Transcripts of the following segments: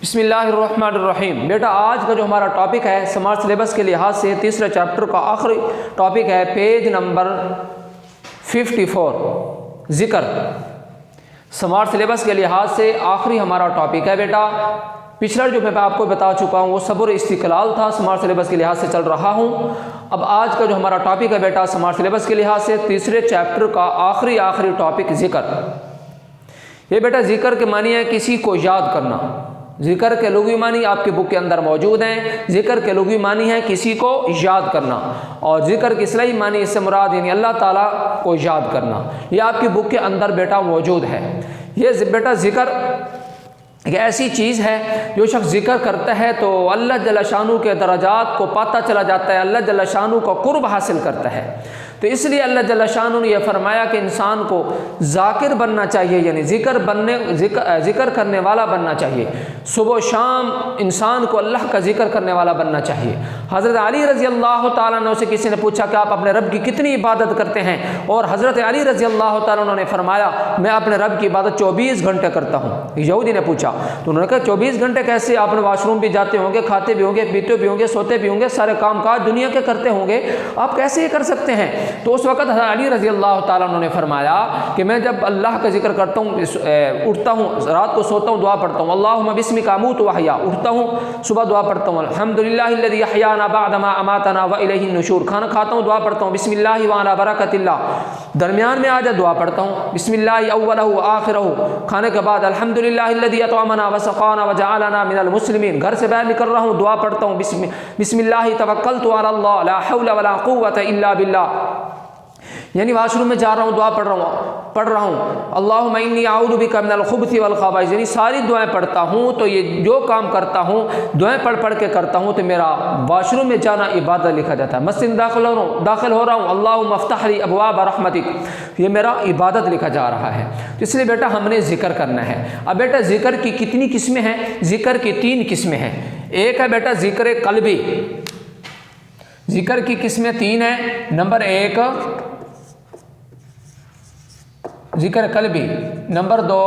بسم اللہ الرحمن الرحیم۔ بیٹا آج کا جو ہمارا ٹاپک ہے سمارٹ سلیبس کے لحاظ سے تیسرے چیپٹر کا آخری ٹاپک ہے پیج نمبر 54 ذکر۔ سمارٹ سلیبس کے لحاظ سے آخری ہمارا ٹاپک ہے بیٹا۔ پچھلا جو میں آپ کو بتا چکا ہوں وہ صبر استقلال تھا، سمارٹ سلیبس کے لحاظ سے چل رہا ہوں۔ اب آج کا جو ہمارا ٹاپک ہے بیٹا سمارٹ سلیبس کے لحاظ سے تیسرے چیپٹر کا آخری ٹاپک ذکر۔ یہ بیٹا ذکر کے معنی ہے کسی کو یاد کرنا۔ ذکر کے لغوی معنی آپ کے بک کے اندر موجود ہیں۔ ذکر کے لغوی معنی ہے کسی کو یاد کرنا، اور ذکر کی اصطلاحی معنی اس سے مراد یعنی اللہ تعالیٰ کو یاد کرنا۔ یہ آپ کی بک کے اندر بیٹا موجود ہے۔ یہ بیٹا ذکر ایک ایسی چیز ہے جو شخص ذکر کرتا ہے تو اللہ جل شانہ کے درجات کو پاتا چلا جاتا ہے، اللہ جل شانہ کا قرب حاصل کرتا ہے۔ تو اس لیے اللہ جل شانہ نے یہ فرمایا کہ انسان کو ذاکر بننا چاہیے، یعنی ذکر کرنے والا بننا چاہیے۔ صبح و شام انسان کو اللہ کا ذکر کرنے والا بننا چاہیے۔ حضرت علی رضی اللہ تعالیٰ عنہ سے کسی نے پوچھا کہ آپ اپنے رب کی کتنی عبادت کرتے ہیں، اور حضرت علی رضی اللہ تعالیٰ عنہ نے فرمایا میں اپنے رب کی عبادت 24 گھنٹے کرتا ہوں۔ یہودی نے پوچھا تو انہوں نے کہا 24 گھنٹے کیسے؟ آپ نے واش روم بھی جاتے ہوں گے، کھاتے بھی ہوں گے، پیتے بھی ہوں گے، سوتے بھی ہوں گے، سارے کام کاج دنیا کے کرتے ہوں گے، آپ کیسے یہ کر سکتے ہیں؟ تو اس وقت حضرت علی رضی اللہ تعالیٰ عنہ نے فرمایا کہ میں جب اللہ کا ذکر کرتا ہوں، اٹھتا ہوں، رات کو سوتا ہوں، دعا پڑھتا ہوں اللہم بسمک اموت واحیا، اٹھتا ہوں صبح دعا پڑھتا ہوں الحمدللہ الذی احیانا بعد ما اماتنا والیہ النشور، کھانا کھاتا ہوں دعا پڑھتا ہوں بسم اللہ وعلی برکۃ اللہ، درمیان میں آجا دعا پڑھتا ہوں بسم اللہ اولہ وآخرہ، کھانے کے بعد الحمدللہ الذی اطعمنا وسقانا وجعلنا من المسلمین، گھر سے باہر نکل رہا ہوں دعا پڑھتا ہوں بسم اللہ توکلت علی اللہ لا حول ولا قوۃ الا باللہ، یعنی واش روم میں جا رہا ہوں دعا پڑھ رہا ہوں اللہم انی اعوذ بک من الخبث والخبائث، یعنی ساری دعائیں پڑھتا ہوں تو یہ جو کام کرتا ہوں دعائیں پڑھ کے کرتا ہوں تو میرا واش روم میں جانا عبادت لکھا جاتا ہے۔ مسجد داخل ہو رہا ہوں اللہم افتح لی ابواب رحمتک، یہ میرا عبادت لکھا جا رہا ہے۔ تو اس لیے بیٹا ہم نے ذکر کرنا ہے۔ اب بیٹا ذکر کی کتنی قسمیں ہیں؟ ذکر کی 3 قسمیں ہیں۔ ایک ہے بیٹا ذکر قلبی، ذکر کی قسمیں 3 ہیں۔ نمبر 1 ذکر قلبی، نمبر 2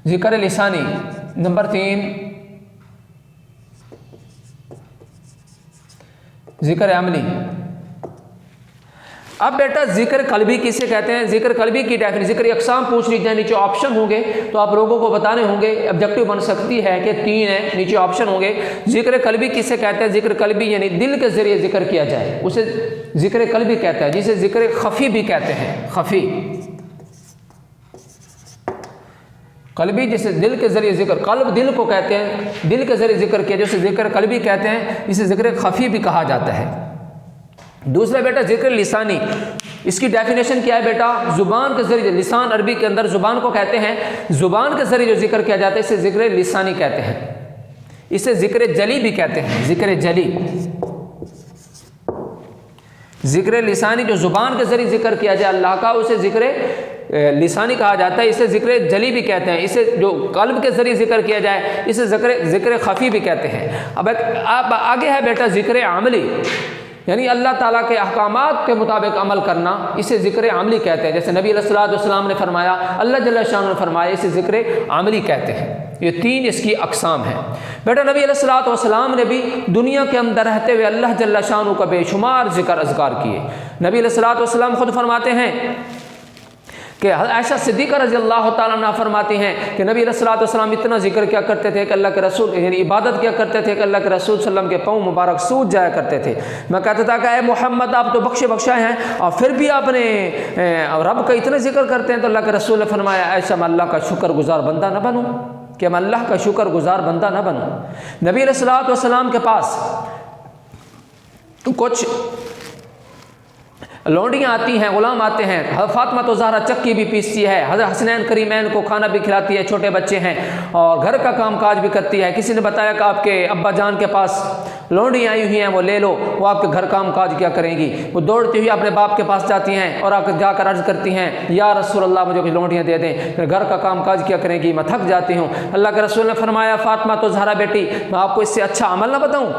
ذکر لسانی، نمبر 3 ذکر عملی۔ اب بیٹا ذکر قلبی کسے کہتے ہیں؟ ذکر قلبی کی ڈیفینیشن، ذکر اقسام پوچھ لی جائیں، نیچے آپشن ہوں گے تو آپ لوگوں کو بتانے ہوں گے، آبجیکٹو بن سکتی ہے کہ 3 ہیں، نیچے آپشن ہوں گے۔ ذکر قلبی کسے کہتے ہیں؟ ذکر قلبی یعنی دل کے ذریعے ذکر کیا جائے، اسے ذکر قلبی کہتا ہے، جسے ذکر خفی بھی کہتے ہیں۔ خفی قلبی جسے دل کے ذریعے ذکر، قلب دل کو کہتے ہیں، دل کے ذریعے ذکر کیا جسے ذکر قلبی کہتے ہیں، اسے ذکر خفی بھی کہا جاتا ہے۔ دوسرا بیٹا ذکر لسانی، اس کی ڈیفینیشن کیا ہے بیٹا؟ زبان کے ذریعے، لسان عربی کے اندر زبان کو کہتے ہیں، زبان کے ذریعے جو ذکر کیا جاتا ہے اسے ذکر لسانی کہتے ہیں، اسے ذکر جلی بھی کہتے ہیں۔ ذکر جلی، ذکر لسانی جو زبان کے ذریعے ذکر کیا جائے اللہ کا اسے ذکر لسانی کہا جاتا ہے، اسے ذکر جلی بھی کہتے ہیں۔ اسے جو قلب کے ذریعے ذکر کیا جائے اسے ذکر خفی بھی کہتے ہیں۔ اب آگے ہے بیٹا ذکر عملی، یعنی اللہ تعالیٰ کے احکامات کے مطابق عمل کرنا، اسے ذکر عملی کہتے ہیں۔ جیسے نبی علیہ الصلوۃ والسلام نے فرمایا، اللہ جل شانہ نے فرمایا، اسے ذکر عملی کہتے ہیں۔ یہ 3 اس کی اقسام ہیں۔ بیٹا نبی علیہ الصلوۃ والسلام نے بھی دنیا کے اندر رہتے ہوئے اللہ جل شانہ کا بے شمار ذکر اذکار کیے۔ نبی علیہ الصلوۃ والسلام خود فرماتے ہیں کہ عائشہ صدیقہ رضی اللہ تعالیٰ عنہ فرماتی ہیں کہ نبی علیہ الصلوۃ والسلام اتنا ذکر کیا کرتے تھے کہ اللہ کے رسول یعنی عبادت کیا کرتے تھے کہ اللہ کے رسول صلی اللہ علیہ وسلم کے پاؤں مبارک سوج جایا کرتے تھے۔ میں کہتا تھا کہ اے محمد آپ تو بخشے ہیں اور پھر بھی آپ نے رب کا اتنا ذکر کرتے ہیں، تو اللہ کے رسول نے فرمایا ایسا میں اللہ کا شکر گزار بندہ نہ بنوں، کہ میں اللہ کا شکر گزار بندہ نہ بنوں۔ نبی علیہ الصلوۃ والسلام کے پاس کچھ لونڈیاں آتی ہیں، غلام آتے ہیں، فاطمہ تو زہرا چکی بھی پیستی ہے، حضرت حسنین کریمین کو کھانا بھی کھلاتی ہے، چھوٹے بچے ہیں اور گھر کا کام کاج بھی کرتی ہے۔ کسی نے بتایا کہ آپ کے ابا جان کے پاس لونڈیاں آئی ہوئی ہیں، وہ لے لو، وہ آپ کے گھر کام کاج کیا کریں گی۔ وہ دوڑتی ہوئی اپنے باپ کے پاس جاتی ہیں اور جا کر عرض کرتی ہیں یا رسول اللہ مجھے کچھ لونڈیاں دے دیں، پھر گھر کا کام کاج کیا کریں گی، میں تھک جاتی ہوں۔ اللہ کے رسول نے فرمایا فاطمہ تو زہرا بیٹی میں آپ کو اس سے اچھا عمل نہ بتاؤں؟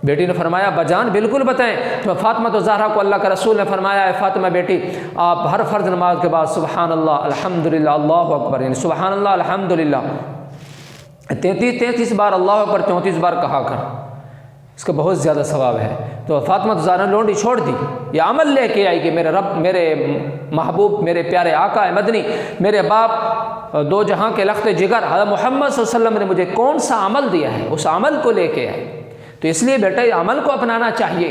بیٹی نے فرمایا بجان بالکل بتائیں۔ تو فاطمہ تو زہرا کو اللہ کے رسول نے فرمایا اے فاطمہ بیٹی آپ ہر فرض نماز کے بعد سبحان اللہ الحمدللہ اللہ اکبر، یعنی سبحان اللہ الحمدللہ 33 بار اللہ اکبر 34 بار کہا کر، اس کا بہت زیادہ ثواب ہے۔ تو فاطمہ تو زہرا نے لونڈی چھوڑ دی، یہ عمل لے کے آئی کہ میرے رب، میرے محبوب، میرے پیارے آقا مدنی، میرے باپ دو جہاں کے لخت جگر حضرت محمد صلی اللہ علیہ وسلم نے مجھے کون سا عمل دیا ہے، اس عمل کو لے کے آئے۔ تو اس لیے بیٹا یہ عمل کو اپنانا چاہیے۔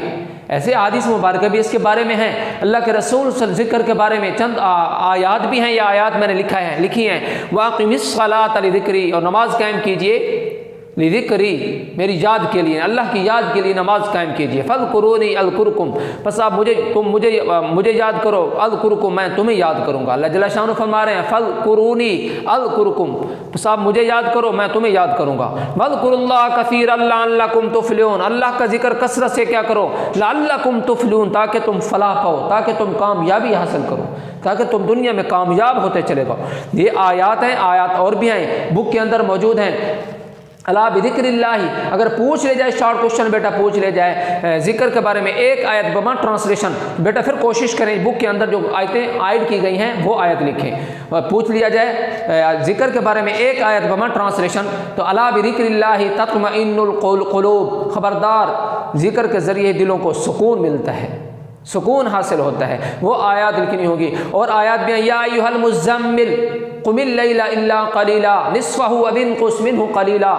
ایسے حدیث مبارکہ بھی اس کے بارے میں ہیں، اللہ کے رسول صلی اللہ علیہ وسلم ذکر کے بارے میں چند آیات بھی ہیں، یہ آیات میں نے لکھی ہیں وَأَقِمِ الصَّلَاةَ لِذِكْرِي، اور نماز قائم کیجئے لِذِكْرِي، میری یاد کے لیے، اللہ کی یاد کے لیے نماز قائم کیجئے۔ فَاذْكُرُونِي أَذْكُرْكُمْ، پس آپ مجھے یاد کرو، اذکرکم، میں تمہیں یاد کروں گا۔ اللہ جل شانہ فرما رہے ہیں فَاذْكُرُونِي أَذْكُرْكُمْ، پس آپ مجھے یاد کرو میں تمہیں یاد کروں گا۔ وَاذْكُرُوا اللَّهَ كَثِيرًا لَعَلَّكُمْ تُفْلِحُونَ، اللہ کا ذکر کثرت سے کیا کرو، لَعَلَّكُمْ تُفْلِحُونَ، تاکہ تم فلاح پاؤ، تاکہ تم کامیابی حاصل کرو، تاکہ تم دنیا میں کامیاب ہوتے چلے گاؤ۔ یہ آیات ہیں، آیات اور بھی ہیں بک کے اندر موجود ہیں۔ اللہ بذکر اللہ، اگر پوچھ لے جائے شارٹ کوشچن بیٹا پوچھ لے جائے ذکر کے بارے میں ایک آیت بما ٹرانسلیشن، بیٹا پھر کوشش کریں بک کے اندر جو آیتیں ایڈ کی گئی ہیں وہ آیت لکھیں، اور پوچھ لیا جائے ذکر کے بارے میں ایک آیت بما ٹرانسلیشن تو اللہ بذکر اللہ تطمئن القلوب، خبردار ذکر کے ذریعے دلوں کو سکون ملتا ہے، سکون حاصل ہوتا ہے، وہ آیات لکھنی ہوگی۔ اور آیات بھی ہیں یا ایھا المزمل قم اللیل الا قلیلا نصفہ او انقص منہ قلیلا،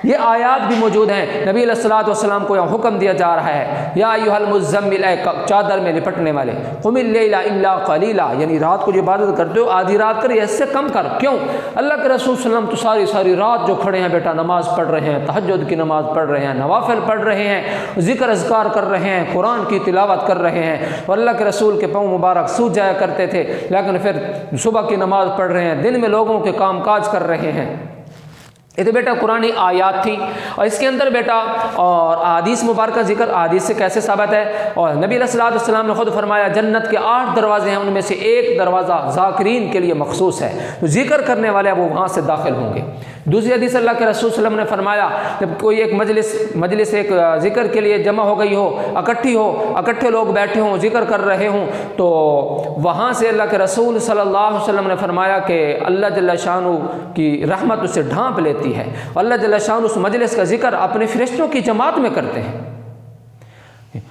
یہ آیات بھی موجود ہیں۔ نبی علیہ الصلوۃ والسلام کو یہاں حکم دیا جا رہا ہے یا ایھا المزمل، اے چادر میں لپٹنے والے، قم اللیل الا قلیلا، یعنی رات کو جو عبادت کرتے ہو آدھی رات کر، اس سے کم کر۔ کیوں؟ اللہ کے رسول صلی اللہ علیہ وسلم تو ساری رات جو کھڑے ہیں بیٹا نماز پڑھ رہے ہیں، تہجد کی نماز پڑھ رہے ہیں، نوافل پڑھ رہے ہیں، ذکر اذکار کر رہے ہیں، قرآن کی تلاوت کر رہے ہیں، اور اللہ کے رسول کے پاؤں مبارک سوج جایا کرتے تھے، لیکن پھر صبح کی نماز پڑھ رہے ہیں، دن میں لوگوں کے کام کاج کر رہے ہیں۔ یہ تو بیٹا قرآن آیات تھی، اور اس کے اندر بیٹا اور احادیث مبارکہ ذکر احادیث سے کیسے ثابت ہے، اور نبی علیہ الصلوۃ والسلام نے خود فرمایا جنت کے 8 دروازے ہیں، ان میں سے ایک دروازہ ذاکرین کے لیے مخصوص ہے، تو ذکر کرنے والے وہ وہاں سے داخل ہوں گے۔ دوسری حدیث اللہ کے رسول صلی اللہ علیہ وسلم نے فرمایا جب کوئی ایک مجلس ایک ذکر کے لیے جمع ہو گئی ہو، اکٹھے لوگ بیٹھے ہوں، ذکر کر رہے ہوں، تو وہاں سے اللہ کے رسول صلی اللہ علیہ وسلم نے فرمایا کہ اللہ جل شانہ کی رحمت اسے ڈھانپ لیتی ہے، اور اللہ جل شانہ اس مجلس کا ذکر اپنے فرشتوں کی جماعت میں کرتے ہیں۔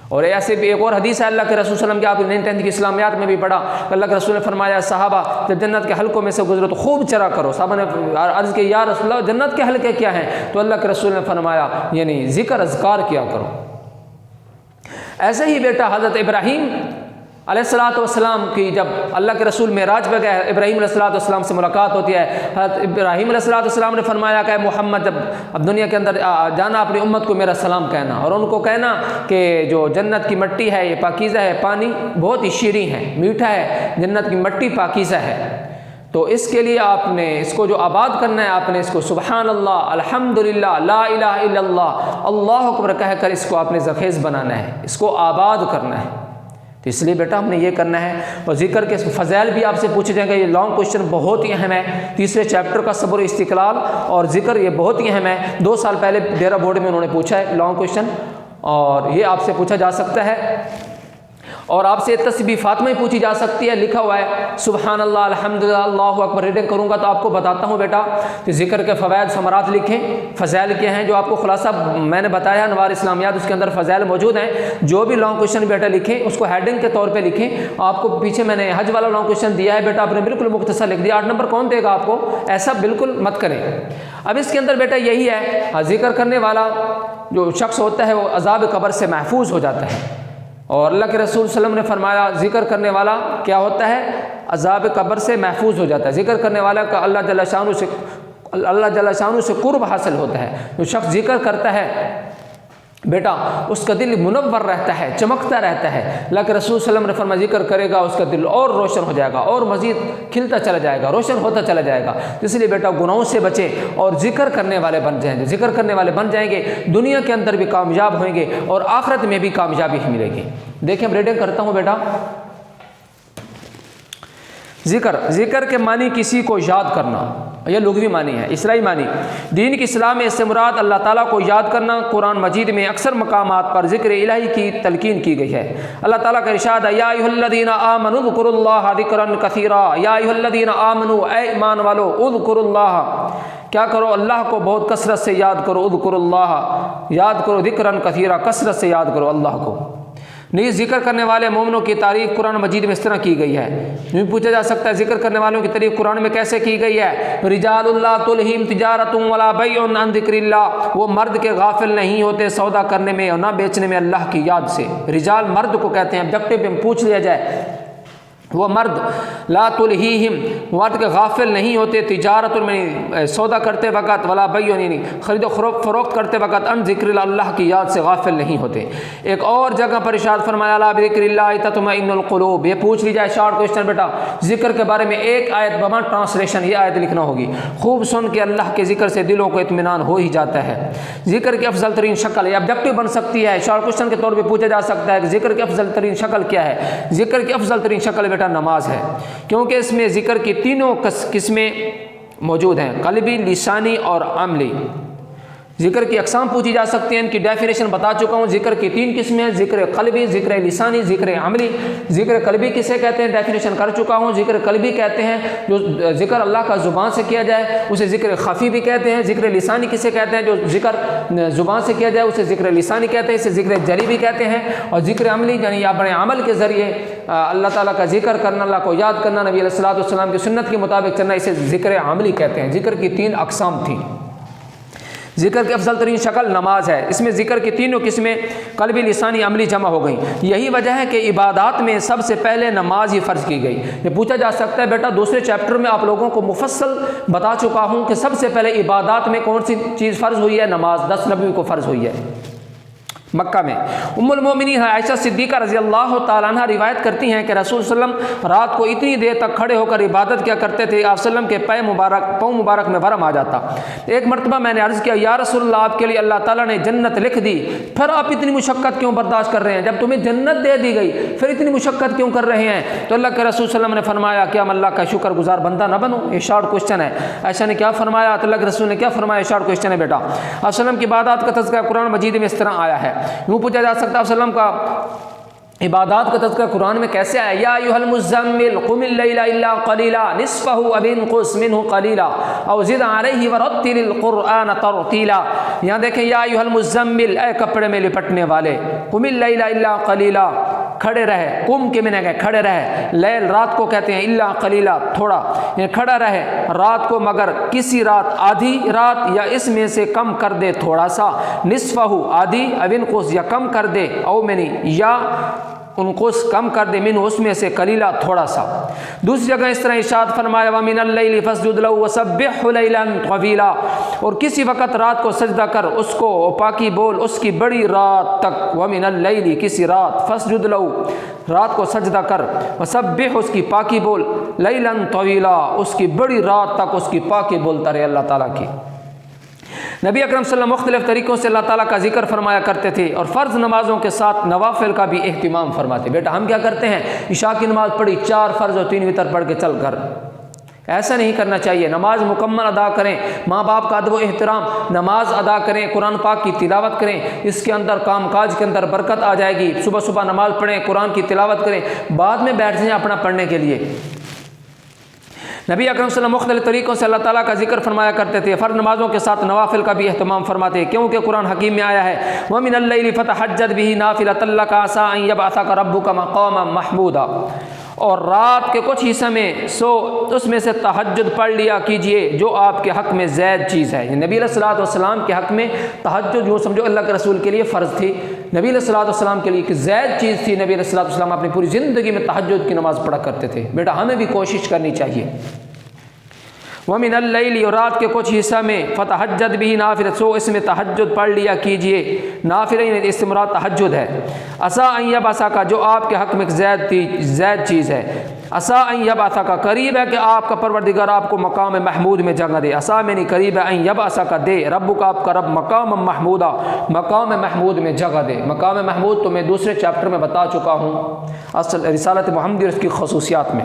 اور ایسے بھی ایک اور حدیث ہے اللہ کے رسول صلی اللہ علیہ وسلم کی، آپ نے 9th کی اسلامیات میں بھی پڑھا، اللہ کے رسول نے فرمایا صحابہ جب جنت کے حلقوں میں سے گزرو تو خوب چرا کرو۔ صحابہ نے عرض کی یا رسول اللہ جنت کے حلقے کیا ہیں؟ تو اللہ کے رسول نے فرمایا یعنی ذکر اذکار کیا کرو۔ ایسے ہی بیٹا حضرت ابراہیم علیہ الصلوۃ والسلام کی جب اللہ کے رسول معراج پہ گئے، ابراہیم علیہ الصلوۃ والسلام سے ملاقات ہوتی ہے، حضرت ابراہیم علیہ الصلوۃ والسلام نے فرمایا کہ محمد جب اب دنیا کے اندر جانا اپنی امت کو میرا سلام کہنا، اور ان کو کہنا کہ جو جنت کی مٹی ہے یہ پاکیزہ ہے، پانی بہت ہی شیریں ہے، میٹھا ہے، جنت کی مٹی پاکیزہ ہے، تو اس کے لیے آپ نے اس کو جو آباد کرنا ہے، آپ نے اس کو سبحان اللہ الحمدللہ لا الہ الا اللہ اللہ اکبر کہہ کر اس کو آپ نے زرخیز بنانا ہے، اس کو آباد کرنا ہے۔ تو اس لیے بیٹا ہم نے یہ کرنا ہے۔ اور ذکر کے فضائل بھی آپ سے پوچھے جائیں گے، یہ لانگ کوشچن بہت ہی اہم ہے، 3 چیپٹر کا صبر و استقلال اور ذکر یہ بہت ہی اہم ہے۔ 2 سال پہلے ڈیرہ بورڈ میں انہوں نے پوچھا ہے لانگ کوشچن، اور یہ آپ سے پوچھا جا سکتا ہے، اور آپ سے تسبیح فاطمہ پوچھی جا سکتی ہے، لکھا ہوا ہے سبحان اللہ الحمدللہ اللہ اکبر۔ ریڈنگ کروں گا تو آپ کو بتاتا ہوں بیٹا کہ ذکر کے فوائد ثمرات لکھیں، فضائل کیا ہیں، جو آپ کو خلاصہ میں نے بتایا انوار اسلامیات، اس کے اندر فضائل موجود ہیں۔ جو بھی لانگ کوشچن بیٹا لکھیں اس کو ہیڈنگ کے طور پہ لکھیں، آپ کو پیچھے میں نے حج والا لانگ کوشچن دیا ہے بیٹا، آپ نے بالکل مختصر لکھ دیا، 8 نمبر کون دے گا آپ کو، ایسا بالکل مت کریں۔ اب اس کے اندر بیٹا یہی ہے، ذکر کرنے والا جو شخص ہوتا ہے وہ عذاب قبر سے محفوظ ہو جاتا ہے، اور اللہ کے رسول صلی اللہ علیہ وسلم نے فرمایا ذکر کرنے والا کیا ہوتا ہے، عذاب قبر سے محفوظ ہو جاتا ہے۔ ذکر کرنے والا کا اللہ جل شانہ سے قرب حاصل ہوتا ہے۔ جو شخص ذکر کرتا ہے بیٹا اس کا دل منور رہتا ہے، چمکتا رہتا ہے۔ اللہ کے رسول صلی اللہ علیہ وسلم نے فرمایا ذکر کرے گا اس کا دل اور روشن ہو جائے گا، اور مزید کھلتا چلا جائے گا، روشن ہوتا چلا جائے گا۔ اس لیے بیٹا گناہوں سے بچیں اور ذکر کرنے والے بن جائیں گے، ذکر کرنے والے بن جائیں گے، دنیا کے اندر بھی کامیاب ہوئیں گے اور آخرت میں بھی کامیابی ہی ملے گی۔ دیکھیں ریڈنگ کرتا ہوں بیٹا، ذکر کے معنی کسی کو یاد کرنا، یہ لغوی معنی ہے، اصطلاحی معنی دین کی اصلاح میں اس سے مراد اللہ تعالیٰ کو یاد کرنا۔ قرآن مجید میں اکثر مقامات پر ذکر الہی کی تلقین کی گئی ہے۔ اللہ تعالیٰ کا ارشاد ہے یا ایھا الذین آمنوا اذکروا اللہ ذکرا کثیرا، یا ایھا الذین آمنوا، اے ایمان والو، اذکروا اللہ، کیا کرو؟ اللہ کو بہت کثرت سے یاد کرو، اذکروا اللہ، یاد کرو، ذکرا کثیرا، کثرت سے یاد کرو اللہ کو۔ نہیں، ذکر کرنے والے مومنوں کی تعریف قرآن مجید میں اس طرح کی گئی ہے۔ یہ پوچھا جا سکتا ہے ذکر کرنے والوں کی تعریف قرآن میں کیسے کی گئی ہے؟ رجال لا تلہم تجارۃ ولا بیع عن ذکر اللہ، وہ مرد کے غافل نہیں ہوتے سودا کرنے میں اور نہ بیچنے میں اللہ کی یاد سے۔ رجال مرد کو کہتے ہیں۔ آبجیکٹو میں پوچھ لیا جائے، وہ مرد لا تلہیہم، مرد کے غافل نہیں ہوتے، تجارت میں سودا کرتے وقت، ولا بیع، نہیں خرید و فروخت کرتے وقت، ان ذکر اللہ کی یاد سے غافل نہیں ہوتے۔ ایک اور جگہ پر ارشاد فرمایا الا بذکر اللہ تطمئن القلوب۔ یہ پوچھ لی جائے شارٹ کوشچن بیٹا، ذکر کے بارے میں ایک آیت بما ٹرانسلیشن یہ آیت لکھنا ہوگی۔ خوب سن کے اللہ کے ذکر سے دلوں کو اطمینان ہو ہی جاتا ہے۔ ذکر کی افضل ترین شکل، یہ آبجیکٹو بن سکتی ہے، شارٹ کوشچن کے طور پہ پوچھا جا سکتا ہے کہ ذکر کی افضل ترین شکل کیا ہے؟ ذکر کی افضل ترین شکل نماز ہے، کیونکہ اس میں ذکر کی تینوں قسمیں موجود ہیں، قلبی، لسانی اور عملی۔ ذکر کی اقسام پوچھی جا سکتی ہیں، ان کی ڈیفینیشن بتا چکا ہوں۔ ذکر کی تین قسمیں ہیں، ذکر قلبی، ذکر لسانی، ذکر عملی۔ ذکر قلبی کسے کہتے ہیں ڈیفینیشن کر چکا ہوں۔ ذکر قلبی کہتے ہیں جو ذکر اللہ کا زبان سے کیا جائے، اسے ذکر خفی بھی کہتے ہیں۔ ذکر لسانی کسے کہتے ہیں جو ذکر زبان سے کیا جائے، اسے ذکر لسانی کہتے ہیں، اسے ذکر جلی بھی کہتے ہیں۔ اور ذکر عملی یعنی اپنے عمل کے ذریعے اللہ تعالیٰ کا ذکر کرنا، اللہ کو یاد کرنا، نبی علیہ الصلوۃ والسلام کی سنت کے مطابق چلنا، اسے ذکر عملی کہتے ہیں۔ ذکر کی تین اقسام تھیں۔ ذکر کی افضل ترین شکل نماز ہے، اس میں ذکر کی تینوں قسمیں قلبی، لسانی، عملی جمع ہو گئیں۔ یہی وجہ ہے کہ عبادات میں سب سے پہلے نماز ہی فرض کی گئی۔ یہ پوچھا جا سکتا ہے بیٹا، دوسرے چیپٹر میں آپ لوگوں کو مفصل بتا چکا ہوں کہ سب سے پہلے عبادات میں کون سی چیز فرض ہوئی ہے؟ نماز 10 نبیوں کو فرض ہوئی ہے مکہ میں۔ ام المومنین عائشہ صدیقہ رضی اللہ تعالیٰ عنہ روایت کرتی ہیں کہ رسول صلی اللہ علیہ وسلم رات کو اتنی دیر تک کھڑے ہو کر عبادت کیا کرتے تھے، آپ صلی اللہ علیہ وسلم کے پاؤں مبارک میں ورم آ جاتا۔ ایک مرتبہ میں نے عرض کیا یا رسول اللہ، آپ کے لیے اللہ تعالیٰ نے جنت لکھ دی، پھر آپ اتنی مشقت کیوں برداشت کر رہے ہیں؟ جب تمہیں جنت دے دی گئی پھر اتنی مشقت کیوں کر رہے ہیں؟ تو اللہ کے رسول صلی اللہ علیہ وسلم نے فرمایا کیا ہم اللہ کا شکر گزار بندہ نہ بنو؟ یہ شارٹ کوشچن ہے۔ عائشہ نے کیا فرمایا؟ تو اللہ کے رسول نے کیا فرمایا؟ شارٹ کوشچن ہے بیٹا۔ آپ صلی اللہ علیہ وسلم کی عبادات کا تذکرہ قرآن مجید میں اس طرح آیا ہے۔ یوں پوچھا جا سکتا ہے آپ صلی اللہ علیہ وسلم کا عبادات کا تذکرہ قرآن میں کیسے آیا؟ یا ایھا المزمل قم اللیل الا قلیلا نصفہ او انقص منہ قلیلا او زد علیہ ورتل القرآن ترتیلا۔ یہاں دیکھیں یا ایھا المزمل، اے کپڑے میں لپٹنے والے، قم اللیل الا قلیلا، کھڑے رہے، قم کے معنی ہے کھڑے رہے، لیل رات کو کہتے ہیں، الا قلیلا تھوڑا، یعنی کھڑا رہے رات کو مگر کسی رات، آدھی رات یا اس میں سے کم کر دے تھوڑا سا، نصفہ آدھی، او انقص یا کم کر دے، او منی یا انقص کم کر دے، من اس میں سے قلیلا تھوڑا سا۔ دوسری جگہ اس طرح ارشاد فرمایا وَمِنَ اللَّيْلِ فَاسْجُدْ لَهُ وَسَبِّحْهُ لَيْلًا طَوِيلًا، اور کسی وقت رات کو سجدہ کر اس کو پاکی بول اس کی بڑی رات تک۔ وَمِنَ اللَّيْلِ کسی رات، فَاسْجُدْ لَهُ رات کو سجدہ کر، وَسَبِّحْ اس کی پاکی بول، لَيْلًا طَوِيلًا اس کی بڑی رات تک اس کی پاکی بولتا رہے اللہ تعالیٰ کی۔ نبی اکرم صلی اللہ علیہ وسلم مختلف طریقوں سے اللہ تعالیٰ کا ذکر فرمایا کرتے تھے اور فرض نمازوں کے ساتھ نوافل کا بھی اہتمام فرماتے۔ بیٹا ہم کیا کرتے ہیں؟ عشاء کی نماز پڑھی، 4 فرض اور 3 وتر پڑھ کے چل کر، ایسا نہیں کرنا چاہیے۔ نماز مکمل ادا کریں، ماں باپ کا ادب و احترام، نماز ادا کریں، قرآن پاک کی تلاوت کریں، اس کے اندر کام کاج کے اندر برکت آ جائے گی۔ صبح صبح نماز پڑھیں، قرآن کی تلاوت کریں، بعد میں بیٹھ جائیں اپنا پڑھنے کے لیے۔ نبی اکرم صلی اللہ علیہ وسلم مختلف طریقوں سے اللہ تعالیٰ کا ذکر فرمایا کرتے تھے، فرض نمازوں کے ساتھ نوافل کا بھی اہتمام فرماتے، کیونکہ قرآن حکیم میں آیا ہے وَمِنَ اللَّيْلِ فَتَحَجَّدْ بِهِ نَافِلَةً لَكَ عَسَىٰ أَن يَبْعَثَكَ رَبُّكَ مَقَامًا مَحْمُودًا، اور رات کے کچھ حصے میں سو اس میں سے تہجد پڑھ لیا کیجئے جو آپ کے حق میں زید چیز ہے۔ نبی علیہ الصلوۃ والسلام کے حق میں تہجد یوں سمجھو اللہ کے رسول کے لیے فرض تھی، نبی علیہ الصلوۃ والسلام کے لیے ایک زید چیز تھی۔ نبی علیہ الصلوۃ والسلام اپنی پوری زندگی میں تہجد کی نماز پڑھا کرتے تھے۔ بیٹا ہمیں بھی کوشش کرنی چاہیے۔ وَمِنَ اللَّيْلِ اور رات کے کچھ حصہ میں فَتَحَجَّدْ بِهِ نَافِلَةً سو اس میں تہجد پڑھ لیا کیجئے، نافلہ یعنی اس سے مراد تہجد ہے۔ عَسَىٰ أَن يَبْعَثَكَ جو آپ کے حق میں زید چیز ہے، عَسَىٰ أَن يَبْعَثَكَ قریب ہے کہ آپ کا پروردگار آپ کو مقام محمود میں جگہ دے، عَسَىٰ میں نہیں قریب ہے، أَن يَبْعَثَكَ دے، ربک آپ کا رب مقام محمودا مقام محمود میں جگہ دے۔ مقام محمود تو میں دوسرے چیپٹر میں بتا چکا ہوں اصل رسالت محمدی اور اس کی خصوصیات میں۔